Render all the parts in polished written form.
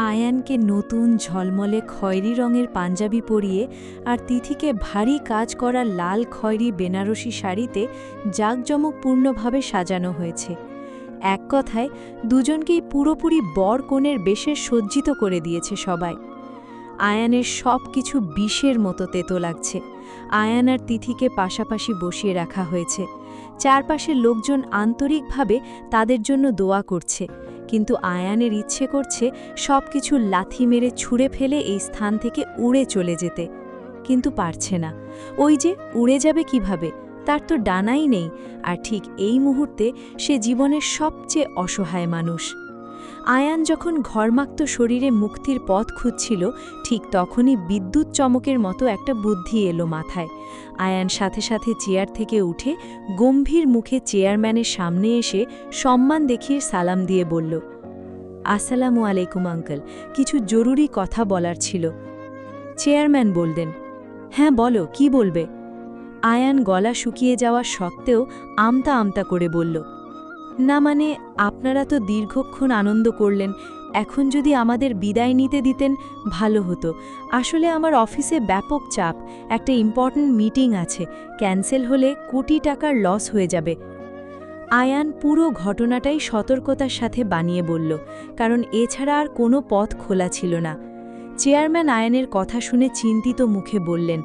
আয়ানকে নতুন ঝলমলে খয়েরি রঙের পাঞ্জাবি পরিয়ে আর তিথিকে ভারী কাজ করা লাল খয়েরি বেনারসি শাড়িতে জাঁকজমকপূর্ণভাবে সাজানো হয়েছে। এক কথায় দুজনকেই পুরোপুরি বর কনের বেশে সজ্জিত করে দিয়েছে সবাই। আয়ানের সব কিছু বিষের মতো তেতো লাগছে। আয়ান আর তিথিকে পাশাপাশি বসিয়ে রাখা হয়েছে। চারপাশের লোকজন আন্তরিকভাবে তাদের জন্য দোয়া করছে, কিন্তু আয়ানের ইচ্ছে করছে সব কিছু লাথি মেরে ছুঁড়ে ফেলে এই স্থান থেকে উড়ে চলে যেতে, কিন্তু পারছে না। ওই যে উড়ে যাবে কিভাবে, তার তো ডানাই নেই। আর ঠিক এই মুহূর্তে সে জীবনের সবচেয়ে অসহায় মানুষ। আয়ান যখন ঘর্মাক্ত শরীরে মুক্তির পথ খুঁজছিল, ঠিক তখনই বিদ্যুৎ চমকের মতো একটা বুদ্ধি এলো মাথায়। আয়ান সাথে সাথে চেয়ার থেকে উঠে গম্ভীর মুখে চেয়ারম্যানের সামনে এসে সম্মান দেখিয়ে সালাম দিয়ে বলল, আসসালামু আলাইকুম আঙ্কেল, কিছু জরুরি কথা বলার ছিল। চেয়ারম্যান বললেন, হ্যাঁ বলো, কি বলবে? আয়ান গলা শুকিয়ে যাওয়া সত্ত্বেও আমতা আমতা করে বলল, না মানে আপনারা তো দীর্ঘক্ষণ আনন্দ করলেন, এখন যদি আমাদের বিদায় নিতে দিতেন ভালো হতো। আসলে আমার অফিসে ব্যাপক চাপ, একটা ইম্পর্ট্যান্ট মিটিং আছে, ক্যান্সেল হলে কোটি টাকার লস হয়ে যাবে। আয়ান পুরো ঘটনাটাই সতর্কতার সাথে বানিয়ে বলল, কারণ এছাড়া আর কোনো পথ খোলা ছিল না। চেয়ারম্যান আয়ানের কথা শুনে চিন্তিত মুখে বললেন,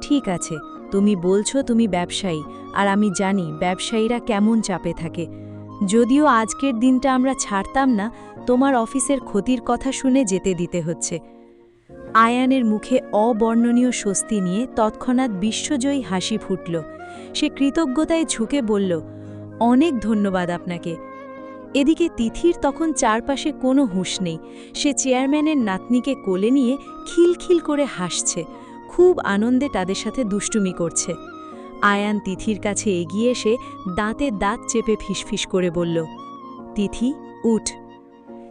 ঠিক আছে, তুমি বলছো তুমি ব্যবসায়ী, আর আমি জানি ব্যবসায়ীরা কেমন চাপে থাকে। যদিও আজকের দিনটা আমরা ছাড়তাম না, তোমার অফিসের ক্ষতির কথা শুনে যেতে দিতে হচ্ছে। আয়ানের মুখে অবর্ণনীয় স্বস্তি নিয়ে তৎক্ষণাৎ বিশ্বজয়ী হাসি ফুটল। সে কৃতজ্ঞতায় ঝুঁকে বলল, অনেক ধন্যবাদ আপনাকে। এদিকে তিথির তখন চারপাশে কোনো হুঁশ নেই। সে চেয়ারম্যানের নাতনিকে কোলে নিয়ে খিলখিল করে হাসছে, খুব আনন্দে তাদের সাথে দুষ্টুমি করছে। আয়ান তিথির কাছে এগিয়ে এসে দাঁতে দাঁত চেপে ফিসফিস করে বলল, তিথি উঠ।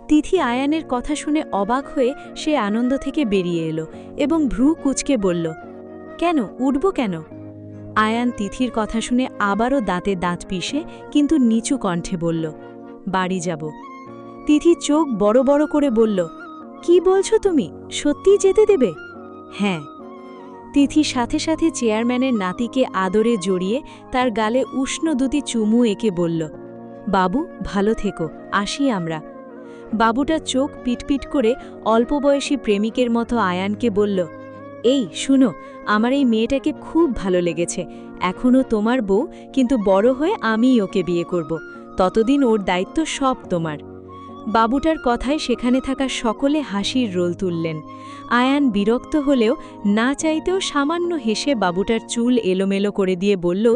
তিথি আয়ানের কথা শুনে অবাক হয়ে সে আনন্দ থেকে বেরিয়ে এলো এবং ভ্রু কুঁচকে বলল, কেন উঠব কেন? আয়ান তিথির কথা শুনে আবারও দাঁতে দাঁত পিষে কিন্তু নিচু কণ্ঠে বলল, বাড়ি যাব। তিথি চোখ বড় বড় করে বলল, কি বলছো তুমি, সত্যিই যেতে দেবে? হ্যাঁ। তিথি সাথে সাথে চেয়ারম্যানের নাতিকে আদরে জড়িয়ে তার গালে উষ্ণ দুটি চুমু এঁকে বলল, বাবু ভালো থেকো, আসি আমরা। বাবুটা চোখ পিটপিট করে অল্প বয়সী প্রেমিকের মতো আয়ানকে বলল, এই শুনো, আমার এই মেয়েটাকে খুব ভালো লেগেছে, এখনও তোমার বউ, কিন্তু বড় হয়ে আমিই ওকে বিয়ে করব, ততদিন ওর দায়িত্ব সব তোমার। বাবুটার কথায় সেখানে থাকা সকলে হাসির রোল তুললেন। আয়ান বিরক্ত হলেও না চাইতেও সামান্য হেসে বাবুটার চুল এলোমেলো করে দিয়ে বলল,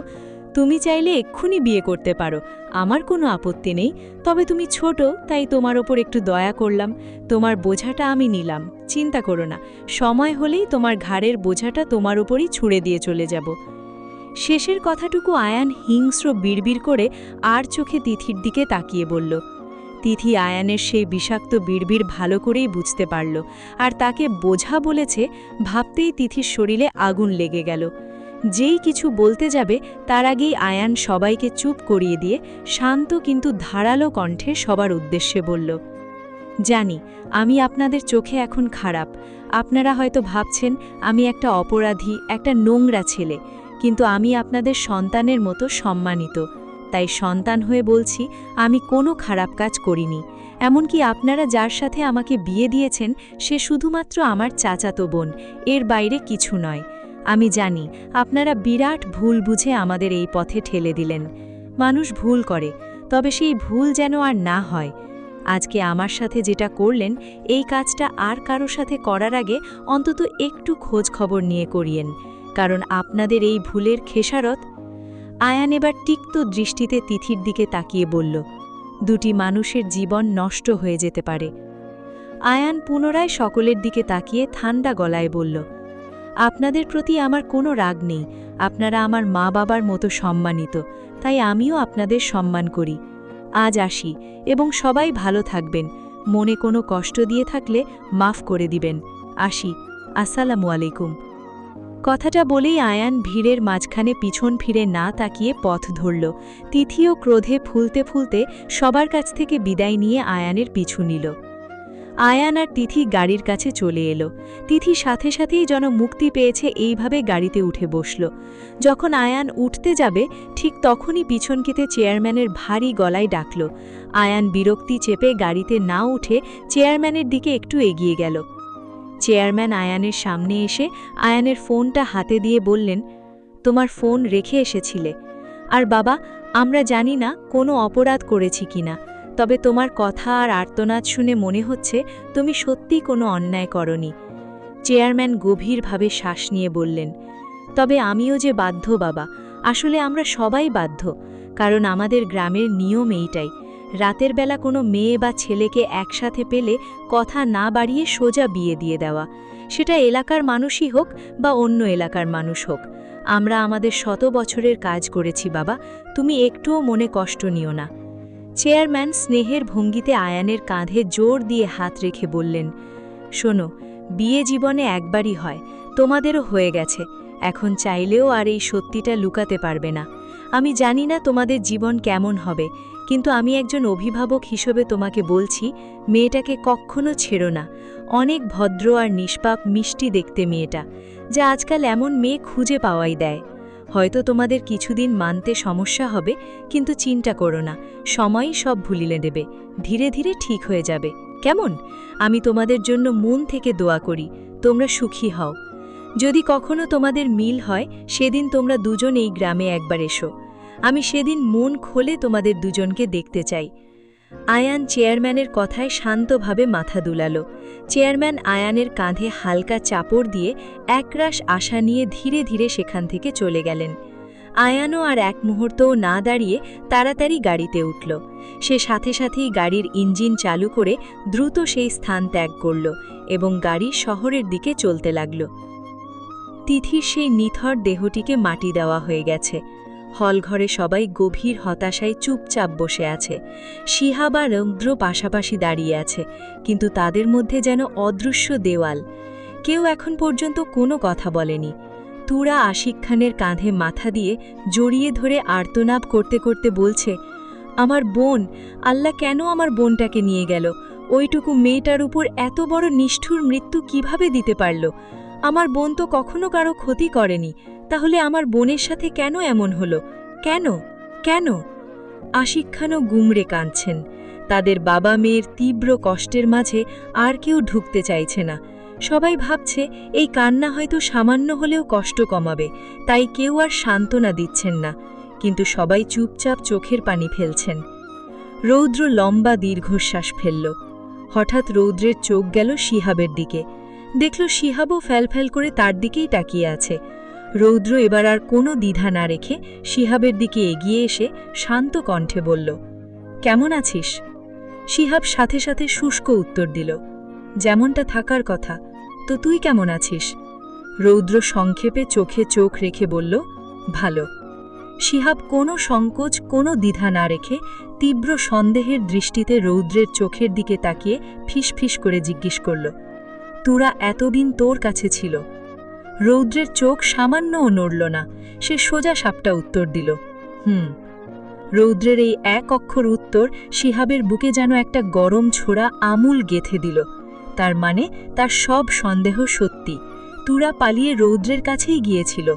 তুমি চাইলে এক্ষুনি বিয়ে করতে পারো, আমার কোনো আপত্তি নেই, তবে তুমি ছোট, তাই তোমার ওপর একটু দয়া করলাম, তোমার বোঝাটা আমি নিলাম, চিন্তা করো না, সময় হলেই তোমার ঘাড়ের বোঝাটা তোমার ওপরই ছুঁড়ে দিয়ে চলে যাব। শেষের কথাটুকু আয়ান হিংস্র বিড়বিড় করে আর চোখে তিথির দিকে তাকিয়ে বলল। তিথি আয়ানের সেই বিষাক্ত বিড়বিড় ভালো করেই বুঝতে পারল, আর তাকে বোঝা বলেছে ভাবতেই তিথির শরীরে আগুন লেগে গেল। যেই কিছু বলতে যাবে তার আগেই আয়ান সবাইকে চুপ করিয়ে দিয়ে শান্ত কিন্তু ধারালো কণ্ঠে সবার উদ্দেশ্যে বলল, জানি আমি আপনাদের চোখে এখন খারাপ, আপনারা হয়তো ভাবছেন আমি একটা অপরাধী, একটা নোংরা ছেলে, কিন্তু আমি আপনাদের সন্তানের মতো সম্মানিত, তাই সন্তান হয়ে বলছি আমি কোনো খারাপ কাজ করিনি। এমনকি আপনারা যার সাথে আমাকে বিয়ে দিয়েছেন সে শুধুমাত্র আমার চাচাতো বোন, এর বাইরে কিছু নয়। আমি জানি আপনারা বিরাট ভুল বুঝে আমাদের এই পথে ঠেলে দিলেন। মানুষ ভুল করে, তবে সেই ভুল যেন আর না হয়। আজকে আমার সাথে যেটা করলেন, এই কাজটা আর কারো সাথে করার আগে অন্তত একটু খোঁজ খবর নিয়ে করিয়েন, কারণ আপনাদের এই ভুলের খেসারত। আয়ান এবার তিক্ত দৃষ্টিতে তিথির দিকে তাকিয়ে বলল, দুটি মানুষের জীবন নষ্ট হয়ে যেতে পারে। আয়ান পুনরায় সকলের দিকে তাকিয়ে ঠান্ডা গলায় বলল, আপনাদের প্রতি আমার কোনো রাগ নেই, আপনারা আমার মা বাবার মতো সম্মানিত, তাই আমিও আপনাদের সম্মান করি। আজ আসি, এবং সবাই ভালো থাকবেন, মনে কোনো কষ্ট দিয়ে থাকলে মাফ করে দিবেন। আসি, আসসালামু আলাইকুম। কথাটা বলেই আয়ান ভিড়ের মাঝখানে পিছন ফিরে না তাকিয়ে পথ ধরল। তিথিও ক্রোধে ফুলতে ফুলতে সবার কাছ থেকে বিদায় নিয়ে আয়ানের পিছু নিল। আয়ান আর তিথি গাড়ির কাছে চলে এলো। তিথি সাথে সাথেই যেন মুক্তি পেয়েছে এইভাবে গাড়িতে উঠে বসল। যখন আয়ান উঠতে যাবে ঠিক তখনই পিছনকেতে চেয়ারম্যানের ভারী গলায় ডাকল। আয়ান বিরক্তি চেপে গাড়িতে না উঠে চেয়ারম্যানের দিকে একটু এগিয়ে গেল। চেয়ারম্যান আয়ানের সামনে এসে আয়ানের ফোনটা হাতে দিয়ে বললেন, তোমার ফোন রেখে এসেছিলে। আর বাবা, আমরা জানি না কোনো অপরাধ করেছি কিনা, তবে তোমার কথা আর আর্তনাদ শুনে মনে হচ্ছে তুমি সত্যি কোনো অন্যায় করনি। চেয়ারম্যান গভীরভাবে শ্বাস নিয়ে বললেন, তবে আমিও যে বাধ্য বাবা, আসলে আমরা সবাই বাধ্য, কারণ আমাদের গ্রামের নিয়ম এইটাই, রাতের বেলা কোনো মেয়ে বা ছেলেকে একসাথে পেলে কথা না বাড়িয়ে সোজা বিয়ে দিয়ে দেওয়া, সেটা এলাকার মানুষই হোক বা অন্য এলাকার মানুষ হোক। আমরা আমাদের 100 বছরের কাজ করেছি বাবা, তুমি একটুও মনে কষ্ট নিও না। চেয়ারম্যান স্নেহের ভঙ্গিতে আয়ানের কাঁধে জোর দিয়ে হাত রেখে বললেন, শোনো, বিয়ে জীবনে একবারই হয়, তোমাদেরও হয়ে গেছে, এখন চাইলেও আর এই সত্যিটা লুকাতে পারবে না। আমি জানি না তোমাদের জীবন কেমন হবে, কিন্তু আমি একজন অভিভাবক হিসেবে তোমাকে বলছি, মেয়েটাকে কখনো ছেড়ো না। অনেক ভদ্র আর নিষ্পাপ মিষ্টি দেখতে মেয়েটা, যা আজকাল এমন মেয়ে খুঁজে পাওয়াই দেয়। হয়তো তোমাদের কিছুদিন মানতে সমস্যা হবে, কিন্তু চিন্তা করো না, সময়ই সব ভুলিয়ে দেবে, ধীরে ধীরে ঠিক হয়ে যাবে। কেমন? আমি তোমাদের জন্য মন থেকে দোয়া করি, তোমরা সুখী হও। যদি কখনো তোমাদের মিল হয়, সেদিন তোমরা দুজন এই গ্রামে একবার এসো। আমি সেদিন মন খোলে তোমাদের দুজনকে দেখতে চাই। আয়ান চেয়ারম্যানের কথায় শান্তভাবে মাথা দুলালো। চেয়ারম্যান আয়ানের কাঁধে হালকা চাপড় দিয়ে একরাশ আশা নিয়ে ধীরে ধীরে সেখান থেকে চলে গেলেন। আয়ানও আর এক মুহূর্তও না দাঁড়িয়ে তাড়াতাড়ি গাড়িতে উঠল। সে সাথে সাথেই গাড়ির ইঞ্জিন চালু করে দ্রুত সেই স্থান ত্যাগ করল এবং গাড়ি শহরের দিকে চলতে লাগল। তিথির সেই নিথর দেহটিকে মাটি দেওয়া হয়ে গেছে। হলঘরে সবাই গভীর হতাশায় চুপচাপ বসে আছে। শিহা বা রৌদ্র পাশাপাশি দাঁড়িয়ে আছে, কিন্তু তাদের মধ্যে যেন অদৃশ্য দেওয়াল। কেউ এখন পর্যন্ত কোনো কথা বলেনি। তুরা আশিক খানের কাঁধে মাথা দিয়ে জড়িয়ে ধরে আর্তনাদ করতে করতে বলছে, আমার বোন, আল্লাহ কেন আমার বোনটাকে নিয়ে গেল? ওইটুকু মেয়েটার উপর এত বড় নিষ্ঠুর মৃত্যু কিভাবে দিতে পারল? আমার বোন তো কখনো কারো ক্ষতি করেনি, তাহলে আমার বোনের সাথে কেন এমন হলো? কেন কেন? আশিক খানও গুমড়ে কাঁদছেন। তাদের বাবা মেয়ের তীব্র কষ্টের মাঝে আর কেউ ঢুকতে চাইছে না। সবাই ভাবছে এই কান্না হয়তো সামান্য হলেও কষ্ট কমাবে, তাই কেউ আর সান্ত্বনা দিচ্ছেন না, কিন্তু সবাই চুপচাপ চোখের পানি ফেলছেন। রৌদ্র লম্বা দীর্ঘশ্বাস ফেলল। হঠাৎ রৌদ্রের চোখ গেল শিহাবের দিকে। দেখল শিহাবও ফ্যালফ্যাল করে তার দিকেই তাকিয়ে আছে। রৌদ্র এবার আর কোনো দ্বিধা না রেখে শিহাবের দিকে এগিয়ে এসে শান্ত কণ্ঠে বলল, কেমন আছিস? শিহাব সাথে সাথে শুষ্ক উত্তর দিল, যেমনটা থাকার কথা। তো তুই কেমন আছিস? রৌদ্র সংক্ষেপে চোখে চোখ রেখে বলল, ভালো। শিহাব কোনো সংকোচ, কোনো দ্বিধা না রেখে তীব্র সন্দেহের দৃষ্টিতে রৌদ্রের চোখের দিকে তাকিয়ে ফিসফিস করে জিজ্ঞেস করল, তুরা এতদিন তোর কাছে ছিল? রৌদ্রের চোখ সামান্যও নড়ল না। সে সোজা সাপটা উত্তর দিল, রৌদ্রের এই এক অক্ষর উত্তর শিহাবের বুকে যেন একটা গরম ছোড়া আমূল গেঁথে দিল। তার মানে তার সব সন্দেহ সত্যি। তুরা পালিয়ে রৌদ্রের কাছেই গিয়েছিল।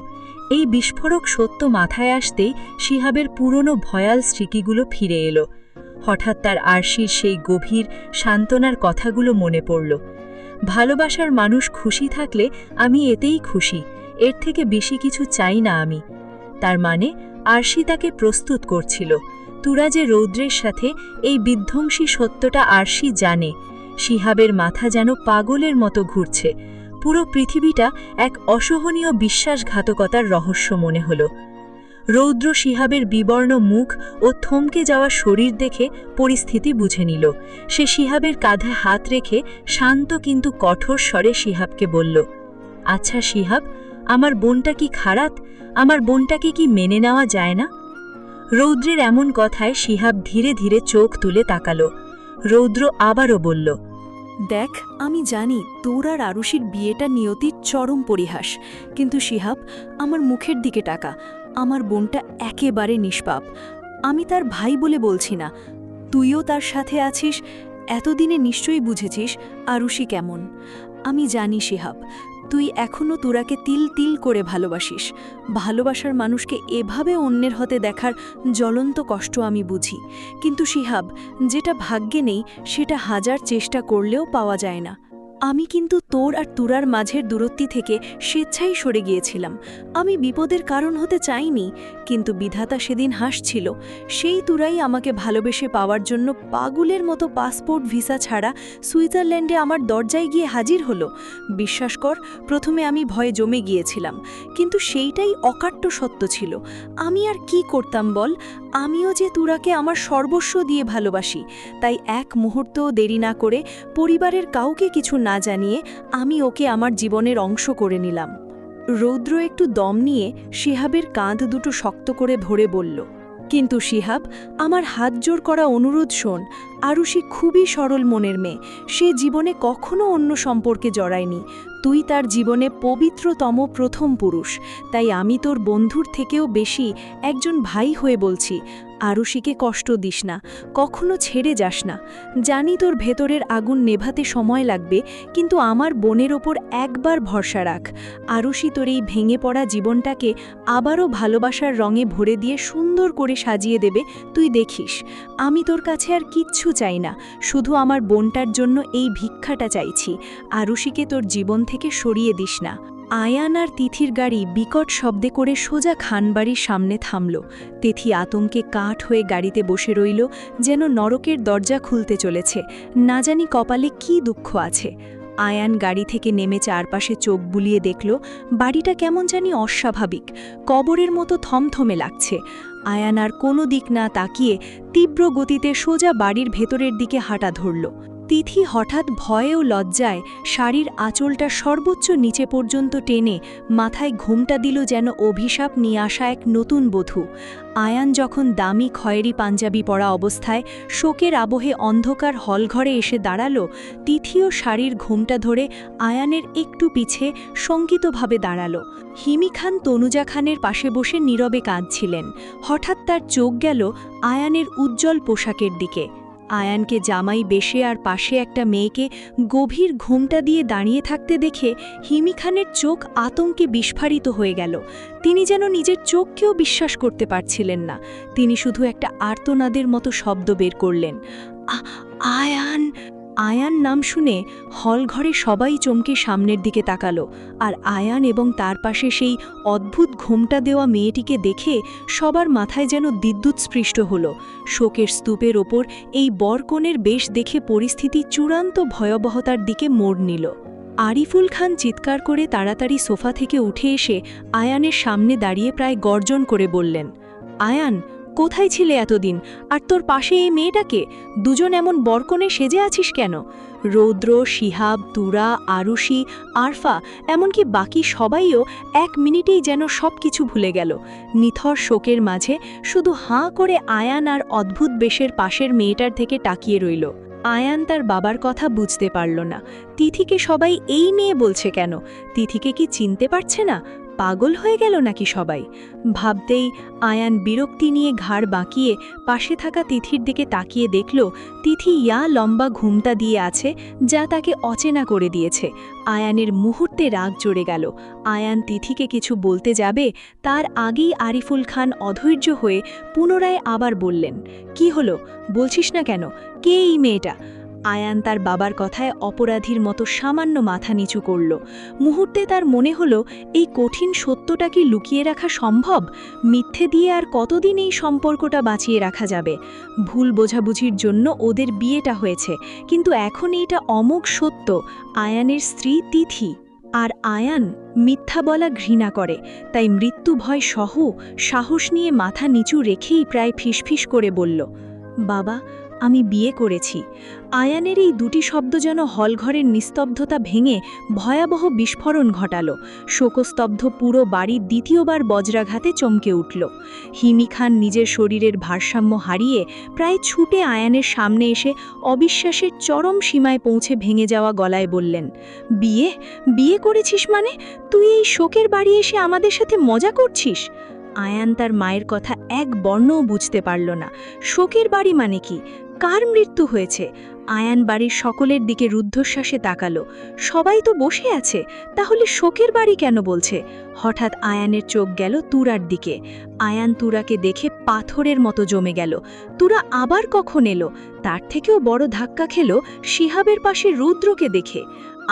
এই বিস্ফোরক সত্য মাথায় আসতেই শিহাবের পুরনো ভয়াল স্মৃতিগুলো ফিরে এলো। হঠাৎ তার আরশির সেই গভীর সান্ত্বনার কথাগুলো মনে পড়ল। ভালোবাসার মানুষ খুশি থাকলে আমি এতেই খুশি, এর থেকে বেশি কিছু চাই না আমি। তার মানে আরশি তাকে প্রস্তুত করছিল। তুরা যে রৌদ্রের সাথে এই বিধ্বংসী সত্যটা আরশি জানে। শিহাবের মাথা যেন পাগলের মতো ঘুরছে। পুরো পৃথিবীটা এক অসহনীয় বিশ্বাসঘাতকতার রহস্য মনে হল। রৌদ্র শিহাবের বিবর্ণ মুখ ও থমকে যাওয়া শরীর দেখে পরিস্থিতি বুঝে নিল। সে শিহাবের কাঁধে হাত রেখে শান্ত কিন্তু কঠোর স্বরে শিহাবকে বলল, আচ্ছা শিহাব, আমার বোনটা কি খারাপ? আমার বোনটাকে কি মেনে নেওয়া যায় না? রৌদ্রের এমন কথায় শিহাব ধীরে ধীরে চোখ তুলে তাকালো। রৌদ্র আবারও বলল, দেখ, আমি জানি তোর আর আরুষির বিয়েটা নিয়তির চরম পরিহাস, কিন্তু শিহাব, আমার মুখের দিকে টাকা। আমার বোনটা একেবারে নিষ্পাপ। আমি তার ভাই বলে বলছি না, তুইও তার সাথে আছিস, এতদিনে নিশ্চয়ই বুঝেছিস আরুষি কেমন। আমি জানি শিহাব, তুই এখনও তোরাকে তিল তিল করে ভালোবাসিস। ভালোবাসার মানুষকে এভাবে অন্যের হতে দেখার জ্বলন্ত কষ্ট আমি বুঝি। কিন্তু শিহাব, যেটা ভাগ্যে নেই সেটা হাজার চেষ্টা করলেও পাওয়া যায় না। আমি কিন্তু তোর আর তুরার মাঝের দূরত্ব থেকে স্বেচ্ছাই সরে গিয়েছিলাম। আমি বিপদের কারণ হতে চাইনি, কিন্তু বিধাতা সেদিন হাসছিল। সেই তুরাই আমাকে ভালোবেসে পাওয়ার জন্য পাগলের মতো পাসপোর্ট ভিসা ছাড়া সুইজারল্যান্ডে আমার দরজায় গিয়ে হাজির হলো। বিশ্বাস কর, প্রথমে আমি ভয়ে জমে গিয়েছিলাম, কিন্তু সেইটাই অকাট্য সত্য ছিল। আমি আর কি করতাম বল? আমিও যে তুরাকে আমার সর্বস্ব দিয়ে ভালোবাসি। তাই এক মুহূর্তও দেরি না করে, পরিবারের কাউকে কিছু না জানিয়ে আমি ওকে আমার জীবনের অংশ করে নিলাম। রৌদ্র একটু দম নিয়ে শিহাবের কাঁধ দুটো শক্ত করে ধরে বলল, কিন্তু শিহাব, আমার হাত জোর করা অনুরোধ শোন। আরুষি খুবই সরল মনের মেয়ে। সে জীবনে কখনো অন্য সম্পর্কে জড়ায়নি। তুই তার জীবনে পবিত্রতম প্রথম পুরুষ। তাই আমি তোর বন্ধুর থেকেও বেশি একজন ভাই হয়ে বলছি, আরুষিকে কষ্ট দিস না, কখনো ছেড়ে যাস না। জানি তোর ভেতরের আগুন নেভাতে সময় লাগবে, কিন্তু আমার বোনের ওপর একবার ভরসা রাখ। আরুষি তোর এই ভেঙে পড়া জীবনটাকে আবারও ভালোবাসার রঙে ভরে দিয়ে সুন্দর করে সাজিয়ে দেবে, তুই দেখিস। আমি তোর কাছে আর কিচ্ছু চাই না, শুধু আমার বোনটার জন্য এই ভিক্ষাটা চাইছি। আরুষিকে তোর জীবন থেকে সরিয়ে দিস না। আয়ান আর তিথির গাড়ি বিকট শব্দে করে সোজা খানবাড়ির সামনে থামল। তিথি আতঙ্কে কাঠ হয়ে গাড়িতে বসে রইল, যেন নরকের দরজা খুলতে চলেছে। না জানি কপালে কি দুঃখ আছে। আয়ান গাড়ি থেকে নেমে চারপাশে চোখ বুলিয়ে দেখল, বাড়িটা কেমন জানি অস্বাভাবিক, কবরের মতো থমথমে লাগছে। আয়ান আর কোনো দিক না তাকিয়ে তীব্র গতিতে সোজা বাড়ির ভেতরের দিকে হাঁটা ধরল। তিথি হঠাৎ ভয়ে ও লজ্জায় শাড়ির আঁচলটা সর্বোচ্চ নিচে পর্যন্ত টেনে মাথায় ঘুমটা দিল, যেন অভিশাপ নিয়ে আসা এক নতুন বধূ। আয়ান যখন দামি খয়েরি পাঞ্জাবি পরা অবস্থায় শোকের আবহে অন্ধকার হলঘরে এসে দাঁড়ালো, তিথিও শাড়ির ঘুমটা ধরে আয়ানের একটু পিছে শঙ্কিতভাবে দাঁড়ালো। হিমি খান তনুজা খানের পাশে বসে নীরবে কাঁদছিলেন। হঠাৎ তার চোখ গেল আয়ানের উজ্জ্বল পোশাকের দিকে। আয়ানকে জামাই বেশে আর পাশে একটা মেয়েকে গভীর ঘুমটা দিয়ে দাঁড়িয়ে থাকতে দেখে হিমি খানের চোখ আতঙ্কে বিস্ফারিত হয়ে গেল। তিনি যেন নিজের চোখকেও বিশ্বাস করতে পারছিলেন না। তিনি শুধু একটা আর্তনাদের মতো শব্দ বের করলেন, আয়ান। আয়ান নাম শুনে হলঘরে সবাই চমকে সামনের দিকে তাকালো, আর আয়ান এবং তার পাশে সেই অদ্ভুত ঘোমটা দেওয়া মেয়েটিকে দেখে সবার মাথায় যেন বিদ্যুৎস্পৃষ্ট হলো। শোকের স্তূপের ওপর এই বরকনের বেশ দেখে পরিস্থিতি চূড়ান্ত ভয়াবহতার দিকে মোড় নিল। আরিফুল খান চিৎকার করে তাড়াতাড়ি সোফা থেকে উঠে এসে আয়ানের সামনে দাঁড়িয়ে প্রায় গর্জন করে বললেন, আয়ান, কোথায় ছিলে এতদিন? আর তোর পাশে এই মেয়েটাকে? দুজন এমন বরকনে সেজে আছিস কেন? রৌদ্র, শিহাব, তুরা, আরুষি, আরফা, এমনকি বাকি সবাইও এক মিনিটেই যেন সব কিছু ভুলে গেল। নিথর শোকের মাঝে শুধু হাঁ করে আয়ান আর অদ্ভুত বেশের পাশের মেয়েটার থেকে তাকিয়ে রইল। আয়ান তার বাবার কথা বুঝতে পারল না। তিথিকে সবাই এই মেয়ে বলছে কেন? তিথিকে কি চিনতে পারছে না? পাগল হয়ে গেল নাকি সবাই? ভাবতেই আয়ান বিরক্তি নিয়ে ঘাড় বাঁকিয়ে পাশে থাকা তিথির দিকে তাকিয়ে দেখল, তিথি লম্বা ঘুমটা দিয়ে আছে, যা তাকে অচেনা করে দিয়েছে। আয়ানের মুহূর্তে রাগ জড়ে গেল। আয়ান তিথিকে কিছু বলতে যাবে, তার আগেই আরিফুল খান অধৈর্য হয়ে পুনরায় আবার বললেন, কি হলো? বলছিস না কেন? কে এই মেয়েটা? আয়ান তার বাবার কথায় অপরাধীর মতো সামান্য মাথা নিচু করল। মুহূর্তে তার মনে হলো, এই কঠিন সত্যটা কি লুকিয়ে রাখা সম্ভব? মিথ্যে দিয়ে আর কতদিন এই সম্পর্কটা বাঁচিয়ে রাখা যাবে? ভুল বোঝাবুঝির জন্য ওদের বিয়েটা হয়েছে, কিন্তু এখন এইটা অমোঘ সত্য, আয়ানের স্ত্রী তিথি। আর আয়ান মিথ্যা বলা ঘৃণা করে, তাই মৃত্যু ভয় সহ সাহস নিয়ে মাথা নিচু রেখেই প্রায় ফিসফিস করে বলল, বাবা, আমি বিয়ে করেছি। আয়ানের এই দুটি শব্দ যেন হলঘরের নিস্তব্ধতা ভেঙে ভয়াবহ বিস্ফোরণ ঘটালো। শোকস্তব্ধ পুরো বাড়ি দ্বিতীয়বার বজ্রাঘাতে চমকে উঠল। হিমি খান নিজের শরীরের ভারসাম্য হারিয়ে প্রায় ছুটে আয়ানের সামনে এসে অবিশ্বাসের চরম সীমায় পৌঁছে ভেঙে যাওয়া গলায় বললেন, বিয়ে? বিয়ে করেছিস মানে? তুই এই শোকের বাড়ি এসে আমাদের সাথে মজা করছিস? আয়ান তার মায়ের কথা এক বর্ণও বুঝতে পারল না। শোকের বাড়ি মানে কি? কার মৃত্যু হয়েছে? আয়ান বাড়ির সকলের দিকে রুদ্ধশ্বাসে তাকালো। সবাই তো বসে আছে, তাহলে শোকের বাড়ি কেন বলছে? হঠাৎ আয়ানের চোখ গেল তুরার দিকে। আয়ান তুরাকে দেখে পাথরের মতো জমে গেল। তুরা আবার কখন এলো? তার থেকেও বড় ধাক্কা খেল শিহাবের পাশে রুদ্রকে দেখে।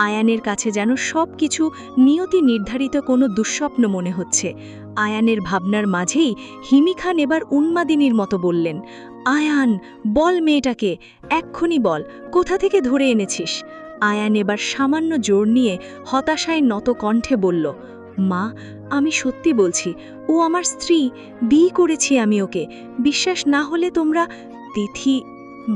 আয়ানের কাছে যেন সব কিছু নিয়তি নির্ধারিত কোনো দুঃস্বপ্ন মনে হচ্ছে। আয়ানের ভাবনার মাঝেই হিমি খান এবার উন্মাদিনীর মতো বললেন, আয়ান, বল মেয়েটাকে, এক্ষুনি বল, কোথা থেকে ধরে এনেছিস? আয়ান এবার সামান্য জোর নিয়ে হতাশায় নত কণ্ঠে বলল, মা, আমি সত্যি বলছি, ও আমার স্ত্রী, বিয়ে করেছি আমি ওকে। বিশ্বাস না হলে তোমরা। তিথি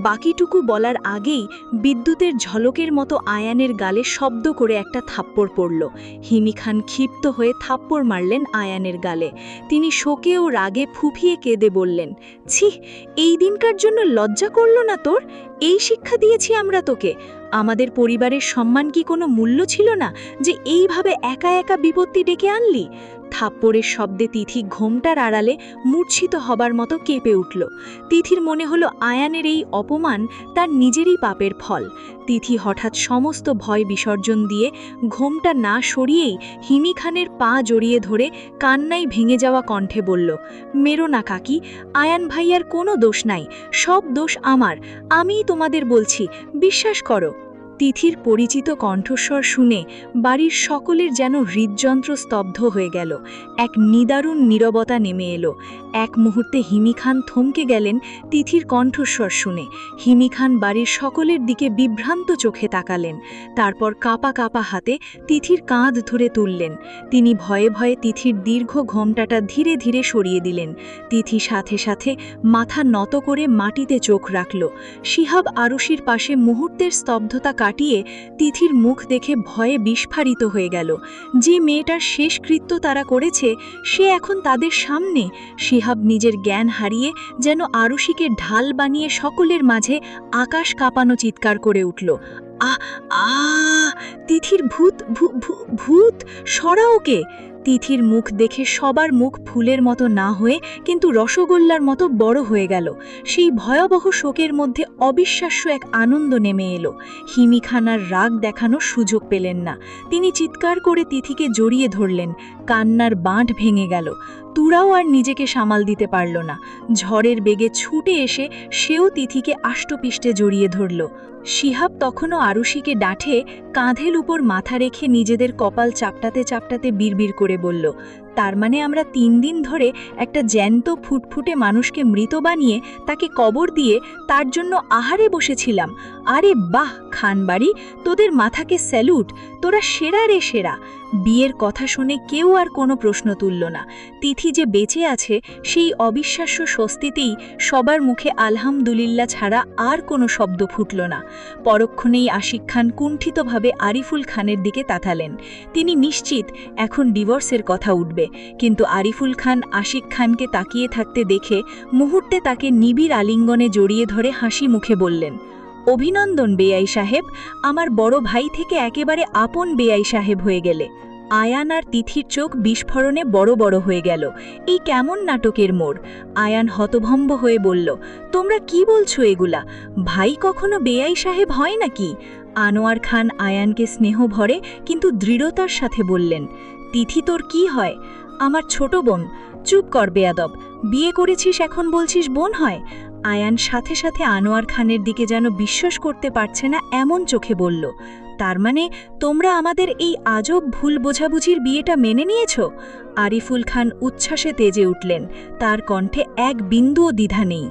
বাকিটুকু বলার আগেই বিদ্যুতের ঝলকের মতো আয়ানের গালে শব্দ করে একটা থাপ্পড় পড়ল। হিমি খান ক্ষিপ্ত হয়ে থাপ্পড় মারলেন আয়ানের গালে। তিনি শোকে ও রাগে ফুঁপিয়ে কেঁদে বললেন, ছি, এই দিনকার জন্য লজ্জা করল না তোর? এই শিক্ষা দিয়েছি আমরা তোকে? আমাদের পরিবারের সম্মান কি কোনো মূল্য ছিল না যে এইভাবে একা একা বিপত্তি ডেকে আনলি? থাপ্পড়ের শব্দে তিথি ঘোমটার আড়ালে মূর্ছিত হবার মতো কেঁপে উঠল। তিথির মনে হলো আয়ানের এই অপমান তার নিজেরই পাপের ফল। তিথি হঠাৎ সমস্ত ভয় বিসর্জন দিয়ে ঘোমটা না সরিয়েই হিমি খানের পা জড়িয়ে ধরে কান্নায় ভেঙে যাওয়া কণ্ঠে বলল, মেরো না কাকি, আয়ান ভাইয়ার কোনো দোষ নাই, সব দোষ আমার, আমিই তোমাদের বলছি, বিশ্বাস করো। তিথির পরিচিত কণ্ঠস্বর শুনে বাড়ির সকলের যেন হৃদযন্ত্র স্তব্ধ হয়ে গেল। এক নিদারুণ নীরবতা নেমে এলো। এক মুহূর্তে হিমি খান থমকে গেলেন তিথির কণ্ঠস্বর শুনে। হিমি খান বাড়ির সকলের দিকে বিভ্রান্ত চোখে তাকালেন। তারপর কাঁপা কাঁপা হাতে তিথির কাঁধ ধরে তুললেন। তিনি ভয়ে ভয়ে তিথির দীর্ঘ ঘোমটাটা ধীরে ধীরে সরিয়ে দিলেন। তিথি সাথে সাথে মাথা নত করে মাটিতে চোখ রাখল। শিহাব আরুষির পাশে মুহূর্তের স্তব্ধতা কাটিয়ে তিথির মুখ দেখে ভয়ে বিস্ফারিত হয়ে গেল। যে মেয়েটার শেষকৃত্য তারা করেছে সে এখন তাদের সামনে। শিহাব নিজের জ্ঞান হারিয়ে যেন আরুষিকে ঢাল বানিয়ে সকলের মাঝে আকাশ কাঁপানো চিৎকার করে উঠল, আ আ তিথির ভূত, ভূত, সরা ওকে! তিথির মুখ দেখে সবার মুখ ফুলের মতো না হয়ে কিন্তু রসগোল্লার মতো বড় হয়ে গেল। সেই ভয়াবহ শোকের মধ্যে অবিশ্বাস্য এক আনন্দ নেমে এলো। হিমি খানার রাগ দেখানোর সুযোগ পেলেন না। তিনি চিৎকার করে তিথিকে জড়িয়ে ধরলেন। কান্নার বাঁধ ভেঙে গেল। তুরাও আর নিজেকে সামাল দিতে পারল না। ঝড়ের বেগে ছুটে এসে সেও তিথিকে আষ্টপিষ্টে জড়িয়ে ধরল। শিহাব তখনও আরুষিকে ডাঁঠে কাঁধের উপর মাথা রেখে নিজেদের কপাল চাপটাতে চাপটাতে বিড়বিড় করে বলল, তার মানে আমরা 3 দিন ধরে একটা জ্যান্ত ফুটফুটে মানুষকে মৃত বানিয়ে তাকে কবর দিয়ে তার জন্য আহারে বসেছিলাম। আরে বাহ খানবাড়ি, তোদের মাথাকে স্যালুট, তোরা সেরা রে সেরা। বিয়ের কথা শুনে কেউ আর কোনো প্রশ্ন তুলল না। তিথি যে বেঁচে আছে সেই অবিশ্বাস্য স্বস্তিতেই সবার মুখে আলহামদুলিল্লাহ ছাড়া আর কোনো শব্দ ফুটল না। পরক্ষণেই আশিক খান কুণ্ঠিতভাবে আরিফুল খানের দিকে তাকালেন। তিনি নিশ্চিত এখন ডিভোর্সের কথা উঠবে, কিন্তু আরিফুল খান আশিক খানকে তাকিয়ে থাকতে দেখে মুহূর্তে তাকে নিবিড় আলিঙ্গনে জড়িয়ে ধরে হাসি মুখে বললেন, অভিনন্দন বেয়াই সাহেব, আমার বড় ভাই থেকে একেবারে আপন বেয়াই সাহেব হয়ে গেলে। আয়ান আর তিথির চোখ বিস্ফোরণে বড় বড় হয়ে গেল। এই কেমন নাটকের মোড়! আয়ান হতভম্ব হয়ে বলল, তোমরা কি বলছো এগুলা? ভাই কখনো বেয়াই সাহেব হয় নাকি? আনোয়ার খান আয়ানকে স্নেহ ভরে কিন্তু দৃঢ়তার সাথে বললেন, তিথি তোর কি হয়? আমার ছোট বোন। চুপ কর বেয়াদব, বিয়ে করেছিস এখন বলছিস বোন হয়? আয়ান সাথে সাথে আনোয়ার খানের দিকে যেন বিশ্বাস করতে পারছে না এমন চোখে বলল, তার মানে তোমরা আমাদের এই আজব ভুল বোঝাবুঝির বিয়েটা মেনে নিয়েছ? আরিফুল খান উচ্ছ্বাসে তেজে উঠলেন। তার কণ্ঠে এক বিন্দুও দ্বিধা নেই।